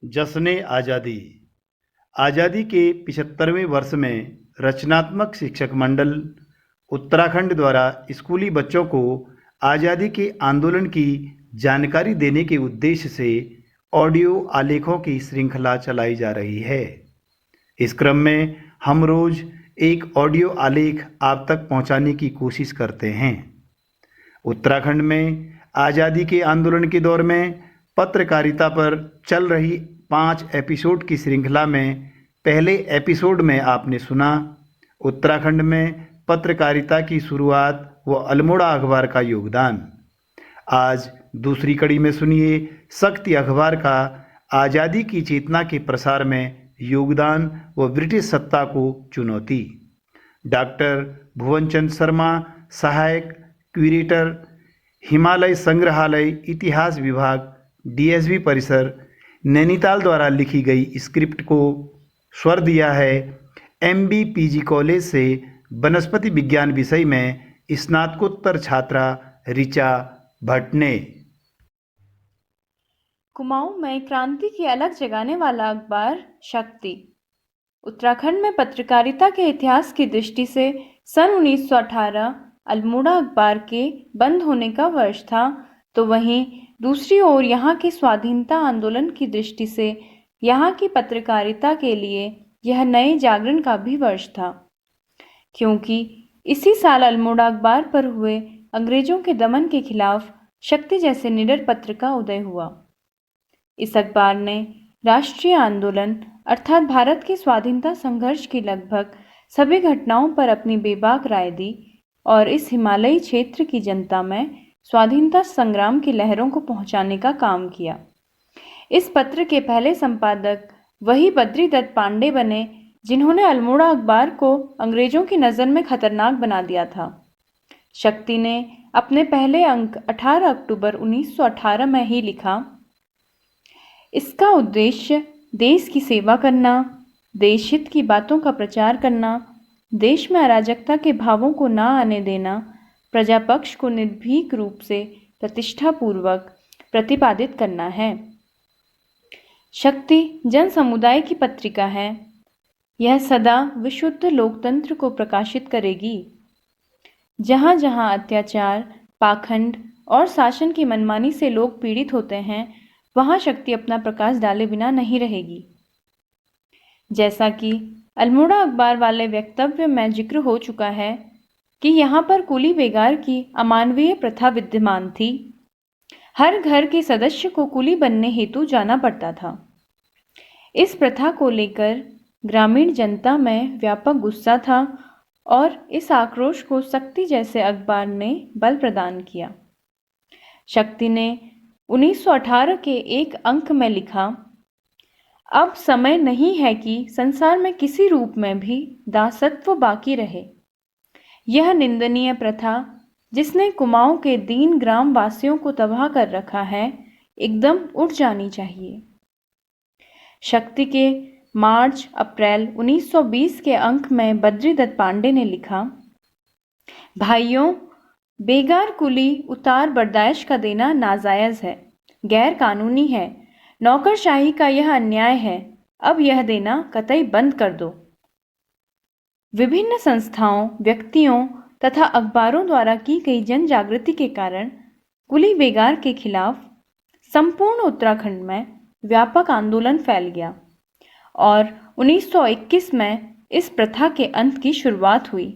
जश्न आज़ादी। आज़ादी के 75वें वर्ष में रचनात्मक शिक्षक मंडल उत्तराखंड द्वारा स्कूली बच्चों को आज़ादी के आंदोलन की जानकारी देने के उद्देश्य से ऑडियो आलेखों की श्रृंखला चलाई जा रही है। इस क्रम में हम रोज एक ऑडियो आलेख आप तक पहुंचाने की कोशिश करते हैं। उत्तराखंड में आज़ादी के आंदोलन के दौर में पत्रकारिता पर चल रही 5 एपिसोड की श्रृंखला में पहले एपिसोड में आपने सुना उत्तराखंड में पत्रकारिता की शुरुआत व अल्मोड़ा अखबार का योगदान। आज दूसरी कड़ी में सुनिए शक्ति अखबार का आज़ादी की चेतना के प्रसार में योगदान व ब्रिटिश सत्ता को चुनौती। डॉक्टर भुवनचंद शर्मा, सहायक क्यूरेटर, हिमालय संग्रहालय इतिहास विभाग, डीएसवी परिसर, नैनीताल द्वारा लिखी गई स्क्रिप्ट को स्वर दिया है एमबीपीजी कॉलेज से वनस्पति विज्ञान विषय में स्नातकोत्तर छात्रा ऋचा भट्ट ने। कुमाऊं में क्रांति की अलग जगाने वाला अखबार शक्ति। उत्तराखंड में पत्रकारिता के इतिहास की दृष्टि से सन 1918 अल्मोड़ा अखबार के बंद होने का वर्ष था, तो वहीं दूसरी ओर यहाँ के स्वाधीनता आंदोलन की दृष्टि से यहाँ की पत्रकारिता के लिए यह नए जागरण का भी वर्ष था, क्योंकि इसी साल अल्मोड़ा अखबार पर हुए अंग्रेजों के दमन के खिलाफ शक्ति जैसे निडर पत्र का उदय हुआ। इस अखबार ने राष्ट्रीय आंदोलन अर्थात भारत के स्वाधीनता संघर्ष की लगभग सभी घटनाओं पर अपनी बेबाक राय दी और इस हिमालयी क्षेत्र की जनता में स्वाधीनता संग्राम की लहरों को पहुंचाने का काम किया। इस पत्र के पहले संपादक वही बद्री दत्त पांडे बने जिन्होंने अल्मोड़ा अखबार को अंग्रेजों की नज़र में खतरनाक बना दिया था। शक्ति ने अपने पहले अंक 18 अक्टूबर 1918 में ही लिखा, इसका उद्देश्य देश की सेवा करना, देश हित की बातों का प्रचार करना, देश में अराजकता के भावों को ना आने देना, प्रजा पक्ष को निर्भीक रूप से प्रतिष्ठापूर्वक प्रतिपादित करना है। शक्ति जन समुदाय की पत्रिका है। यह सदा विशुद्ध लोकतंत्र को प्रकाशित करेगी। जहाँ जहाँ अत्याचार, पाखंड और शासन की मनमानी से लोग पीड़ित होते हैं, वहाँ शक्ति अपना प्रकाश डाले बिना नहीं रहेगी। जैसा कि अल्मोड़ा अखबार वाले वक्तव्य में जिक्र हो चुका है कि यहाँ पर कुली बेगार की अमानवीय प्रथा विद्यमान थी। हर घर के सदस्य को कुली बनने हेतु जाना पड़ता था। इस प्रथा को लेकर ग्रामीण जनता में व्यापक गुस्सा था और इस आक्रोश को शक्ति जैसे अखबार ने बल प्रदान किया। शक्ति ने 1918 के एक अंक में लिखा, अब समय नहीं है कि संसार में किसी रूप में भी दासत्व बाकी रहे। यह निंदनीय प्रथा जिसने कुमाऊं के दीन ग्राम वासियों को तबाह कर रखा है, एकदम उठ जानी चाहिए। शक्ति के मार्च अप्रैल 1920 के अंक में बद्री दत्त पांडे ने लिखा, भाइयों, बेगार कुली उतार बर्दाश्त का देना नाजायज है, गैर कानूनी है, नौकरशाही का यह अन्याय है। अब यह देना कतई बंद कर दो। विभिन्न संस्थाओं, व्यक्तियों तथा अखबारों द्वारा की गई जन जागृति के कारण कुली बेगार के खिलाफ संपूर्ण उत्तराखंड में व्यापक आंदोलन फैल गया और 1921 में इस प्रथा के अंत की शुरुआत हुई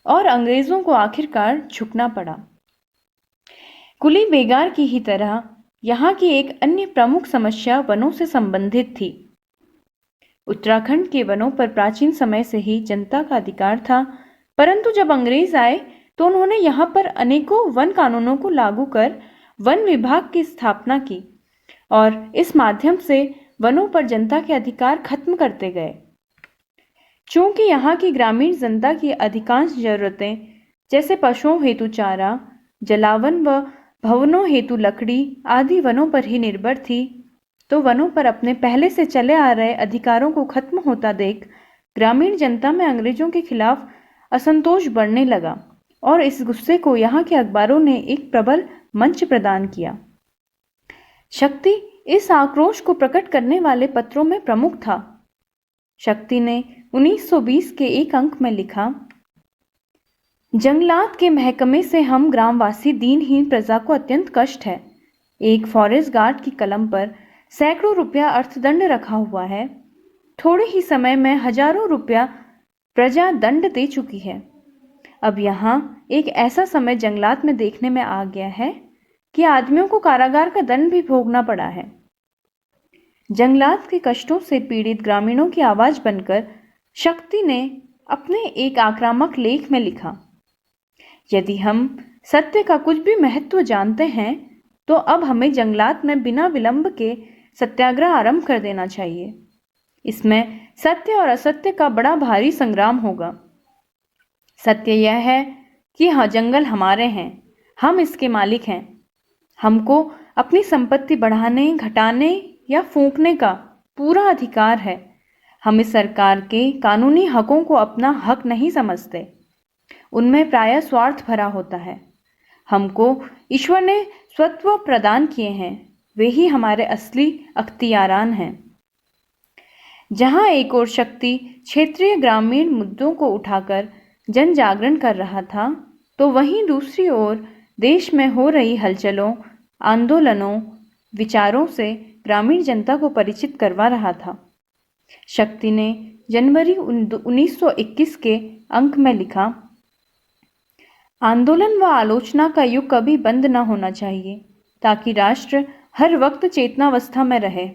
और अंग्रेजों को आखिरकार झुकना पड़ा। कुली बेगार की ही तरह यहाँ की एक अन्य प्रमुख समस्या वनों से संबंधित थी। उत्तराखंड के वनों पर प्राचीन समय से ही जनता का अधिकार था, परंतु जब अंग्रेज आए तो उन्होंने यहाँ पर अनेकों वन कानूनों को लागू कर वन विभाग की स्थापना की और इस माध्यम से वनों पर जनता के अधिकार खत्म करते गए। चूंकि यहाँ की ग्रामीण जनता की अधिकांश जरूरतें जैसे पशुओं हेतु चारा, जलावन व भवनों हेतु लकड़ी आदि वनों पर ही निर्भर थी, तो वनों पर अपने पहले से चले आ रहे अधिकारों को खत्म होता देख ग्रामीण जनता में अंग्रेजों के खिलाफ असंतोष बढ़ने लगा और इस गुस्से को यहाँ के अखबारों ने एक प्रबल मंच प्रदान किया। शक्ति इस आक्रोश को प्रकट करने वाले पत्रों में प्रमुख था। शक्ति ने 1920 के एक अंक में लिखा, जंगलात के महकमे से हम ग्रामवासी दीनहीन प्रजा को अत्यंत कष्ट है। एक फॉरेस्ट गार्ड की कलम पर सैकड़ों रुपया अर्थदंड रखा हुआ है। थोड़े ही समय में हजारों रुपया प्रजा दंड दे चुकी है। अब यहाँ एक ऐसा समय जंगलात में देखने में आ गया है कि आदमियों को कारागार का दंड भी भोगना पड़ा है। जंगलात के कष्टों से पीड़ित ग्रामीणों की आवाज बनकर शक्ति ने अपने एक आक्रामक लेख में लिखा, यदि हम सत्य का कुछ भी महत्व जानते हैं तो अब हमें जंगलात में बिना विलंब के सत्याग्रह आरंभ कर देना चाहिए। इसमें सत्य और असत्य का बड़ा भारी संग्राम होगा। सत्य यह है कि हाँ, जंगल हमारे हैं, हम इसके मालिक हैं। हमको अपनी संपत्ति बढ़ाने, घटाने या फूंकने का पूरा अधिकार है। हम इस सरकार के कानूनी हकों को अपना हक नहीं समझते। उनमें प्रायः स्वार्थ भरा होता है। हमको ईश्वर ने स्वत्व प्रदान किए हैं, वे ही हमारे असली अख्तियारान हैं। जहां एक ओर शक्ति क्षेत्रीय ग्रामीण मुद्दों को उठाकर जन जागरण कर रहा था, तो वहीं दूसरी ओर देश में हो रही हलचलों, आंदोलनों, विचारों से ग्रामीण जनता को परिचित करवा रहा था। शक्ति ने जनवरी 1921 के अंक में लिखा, आंदोलन व आलोचना का युग कभी बंद न होना चाहिए, ताकि राष्ट्र हर वक्त चेतनावस्था में रहे।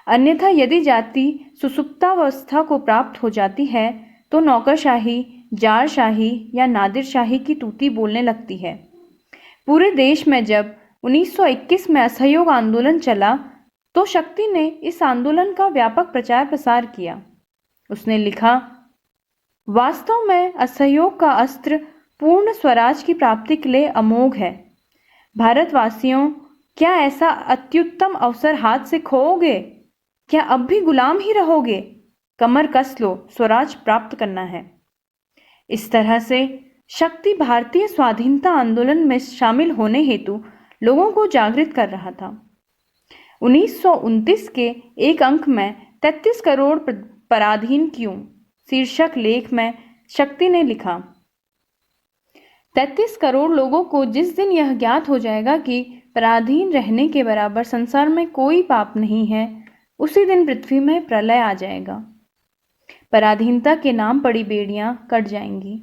अन्यथा यदि जाति सुसुप्तावस्था को प्राप्त हो जाती है तो नौकरशाही, जारशाही या नादिरशाही की तूती बोलने लगती है। पूरे देश में जब 1921 में असहयोग आंदोलन चला तो शक्ति ने इस आंदोलन का व्यापक प्रचार प्रसार किया। उसने लिखा, वास्तव में असहयोग का अस्त्र पूर्ण स्वराज की प्राप्ति के लिए अमोघ है। भारतवासियों, क्या ऐसा अत्युत्तम अवसर हाथ से खोओगे? क्या अब भी गुलाम ही रहोगे? कमर कस लो, स्वराज प्राप्त करना है। इस तरह से शक्ति भारतीय स्वाधीनता आंदोलन में शामिल होने हेतु लोगों को जागृत कर रहा था। 1929 के एक अंक में 33 करोड़ पराधीन क्यों शीर्षक लेख में शक्ति ने लिखा, 33 करोड़ लोगों को जिस दिन यह ज्ञात हो जाएगा कि पराधीन रहने के बराबर संसार में कोई पाप नहीं है, उसी दिन पृथ्वी में प्रलय आ जाएगा। पराधीनता के नाम पड़ी बेड़ियां कट जाएंगी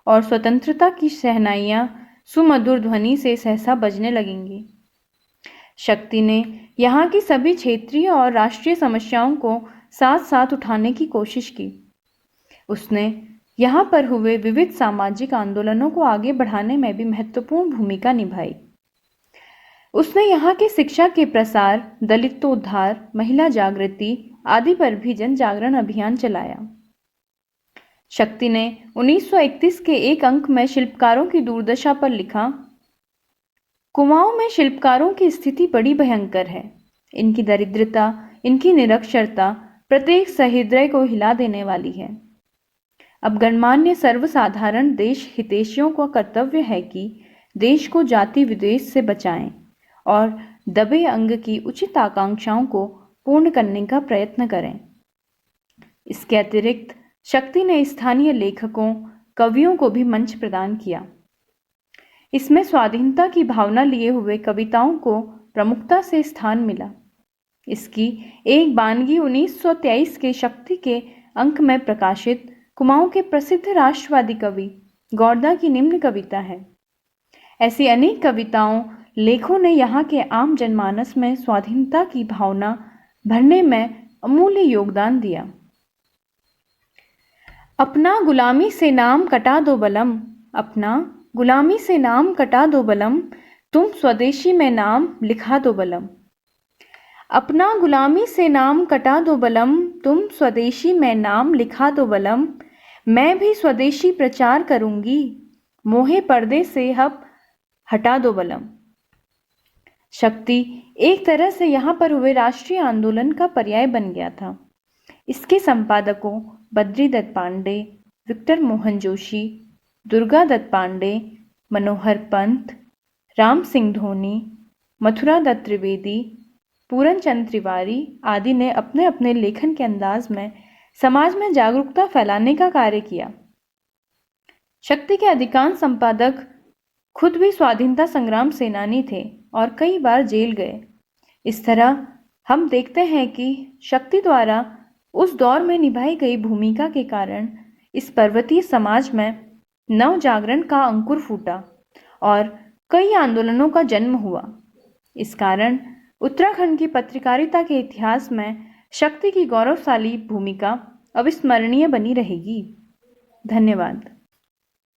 और स्वतंत्रता की शहनाइयां सुमधुर ध्वनि से सहसा बजने लगेंगी। शक्ति ने यहाँ की सभी क्षेत्रीय और राष्ट्रीय समस्याओं को साथ साथ उठाने की कोशिश की। उसने यहाँ पर हुए विविध सामाजिक आंदोलनों को आगे बढ़ाने में भी महत्वपूर्ण भूमिका निभाई। उसने यहाँ के शिक्षा के प्रसार, दलितोद्धार, महिला जागृति आदि पर भी जन जागरण अभियान चलाया। शक्ति ने 1931 के एक अंक में शिल्पकारों की दुर्दशा पर लिखा, कुमाऊं में शिल्पकारों की स्थिति बड़ी भयंकर है। इनकी दरिद्रता, इनकी निरक्षरता प्रत्येक सहृदय को हिला देने वाली है। अब गणमान्य सर्वसाधारण देश हितैषियों का कर्तव्य है कि देश को जाति विद्वेष से बचाएं और दबे अंग की उचित आकांक्षाओं को पूर्ण करने का प्रयत्न करें। इसके अतिरिक्त शक्ति ने स्थानीय लेखकों, कवियों को भी मंच प्रदान किया। इसमें स्वाधीनता की भावना लिए हुए कविताओं को प्रमुखता से स्थान मिला। इसकी एक बानगी 1923 के शक्ति के अंक में प्रकाशित कुमाऊं के प्रसिद्ध राष्ट्रवादी कवि गौरदा की निम्न कविता है। ऐसी अनेक कविताओं, लेखों ने यहाँ के आम जनमानस में स्वाधीनता की भावना भरने में अमूल्य योगदान दिया। अपना गुलामी से नाम कटा दो बलम, अपना गुलामी से नाम कटा दो बलम, तुम स्वदेशी में नाम लिखा दो बलम। अपना गुलामी से नाम कटा दो बलम, तुम स्वदेशी में नाम लिखा दो बलम। मैं भी स्वदेशी प्रचार करूंगी, मोहे पर्दे से हब हटा दो बलम। शक्ति एक तरह से यहाँ पर हुए राष्ट्रीय आंदोलन का पर्याय बन गया था। इसके संपादकों बद्री दत्त पांडे, विक्टर मोहन जोशी, दुर्गा दत्त पांडे, मनोहर पंत, राम सिंह धोनी, मथुरा दत्त त्रिवेदी, पूरन चंद तिवारी आदि ने अपने अपने लेखन के अंदाज में समाज में जागरूकता फैलाने का कार्य किया। शक्ति के अधिकांश संपादक खुद भी स्वाधीनता संग्राम सेनानी थे और कई बार जेल गए। इस तरह हम देखते हैं कि शक्ति द्वारा उस दौर में निभाई गई भूमिका के कारण इस पर्वतीय समाज में नव जागरण का अंकुर फूटा और कई आंदोलनों का जन्म हुआ। इस कारण उत्तराखंड की पत्रकारिता के इतिहास में शक्ति की गौरवशाली भूमिका अविस्मरणीय बनी रहेगी। धन्यवाद।